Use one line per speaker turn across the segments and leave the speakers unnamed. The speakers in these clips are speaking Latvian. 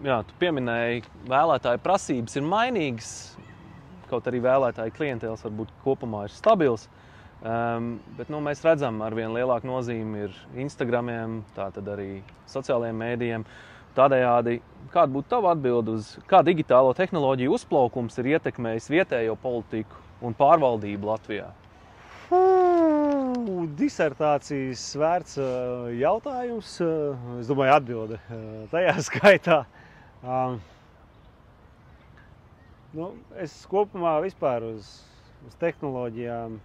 jā, tu pieminēji, vēlētāju prasības ir mainīgas, kaut arī vēlētāju klientēls varbūt kopumā ir stabils, bet mēs redzam, arvien lielāku nozīmi ir Instagramiem, tātad arī sociālajiem mēdījiem. Tādējādi, kāda būtu tava atbilde uz kā digitālo tehnoloģiju uzplaukums ir ietekmējis vietējo politiku un pārvaldību Latvijā?
Disertācijas vērts jautājums, es domāju, atbilde tajā skaitā. Es kopumā vispār uz tehnoloģijām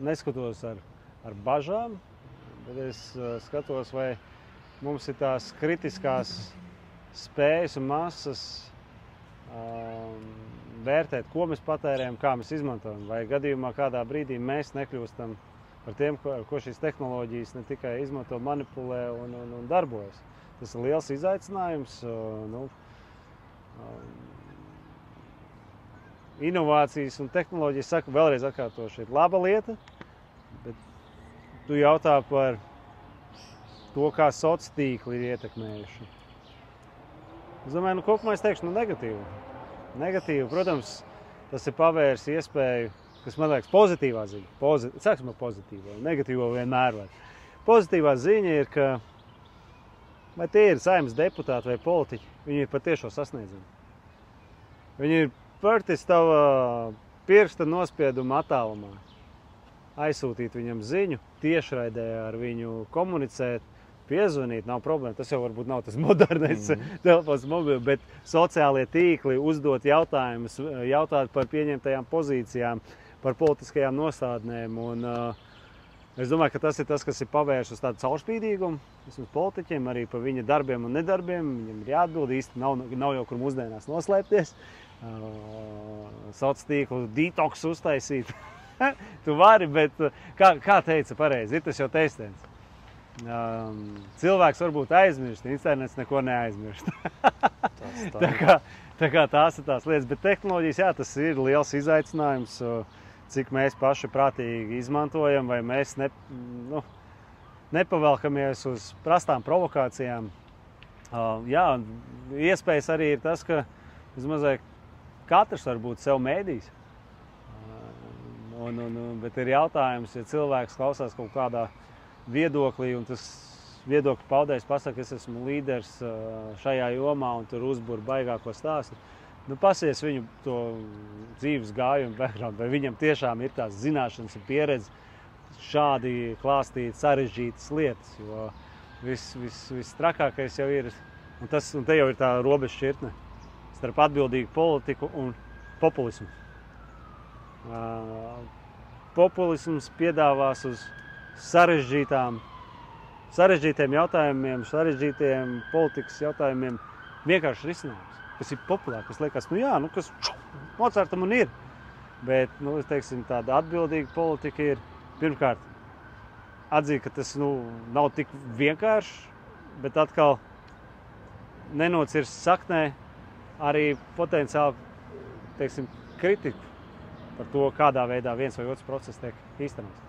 neskatos ar bažām, bet es skatos, vai mums ir tās kritiskās spējas un masas vērtēt, ko mēs patērējam, kā mēs izmantojam, vai gadījumā kādā brīdī mēs nekļūstam par tiem, ko šīs tehnoloģijas ne tikai izmanto, manipulē un darbojas. Tas ir liels izaicinājums. Inovācijas un tehnoloģijas, saku, vēlreiz atkārtošu, ir laba lieta, bet tu jautā par to, kā sociālie tīkli ir ietekmējuši. Es domāju, kopumā es teikšu, negatīvu. Negatīvu, protams, tas ir pavērs iespēju, kas man liekas pozitīvā ziņa. Sāksim ar pozitīvo, negatīvo vienmēr var. Pozitīvā ziņa ir, ka vai tie ir Saeimas deputāti vai politiķi, viņi ir patiešo sasniedzami. Viņi ir praktiski tava pirksta nospieduma attālumā. Aizsūtīt viņam ziņu, tiešraidē ar viņu komunicēt, piezvanīt, nav problēma. Tas jau varbūt nav tas modernais telefons mobili, bet sociālie tīkli, uzdot jautājumus, jautāt par pieņemtajām pozīcijām, par politiskajām nostādnēm. Un, es domāju, ka tas ir tas, kas ir pavērš uz tādu caurspīdīgumu, vismaz politiķiem, arī par viņa darbiem un nedarbiem. Viņam ir jāatbild, īsti nav jau kur mūsdienās noslēpties. Sociālo tīklu detoks uztaisīt. Tu vari, bet kā teica pareizi, ir tas jau teiciens. Cilvēks varbūt aizmirst, internets neko neaizmirst. tā kā tās ir tās lietas, bet tehnoloģijas, jā, tas ir liels izaicinājums, cik mēs paši prātīgi izmantojam, vai mēs nepavelkamies uz prastām provokācijām. Jā, iespējas arī ir tas, ka vismazāk katrs var būt sev mēdījis. Bet ir jautājums, ja cilvēks klausās kaut kādā viedoklī, un tas viedokļu paudējs pasaka, es esmu līderis šajā jomā, un tur uzbur baigāko stāstu. Pasies viņu to dzīves gājumu background, vai viņam tiešām ir tās zināšanas un pieredze šādi klāstīt sarežģītas lietas, jo viss trakākais jau ir, un te jau ir tā robežšķirtne starp atbildīgu politiku un populismu. Populisms piedāvās uz sarežģītiem jautājumiem, sarežģītiem politikas jautājumiem vienkārši risinājums, kas ir populāri, kas liekas, kas Mocartam un ir. Bet, es teiksim, tāda atbildīga politika ir, pirmkārt, atzīt, ka tas, nav tik vienkārši, bet atkal nenocirst saknē arī potenciāli, teiksim, kritiku par to, kādā veidā viens vai otrs process tiek īstenots.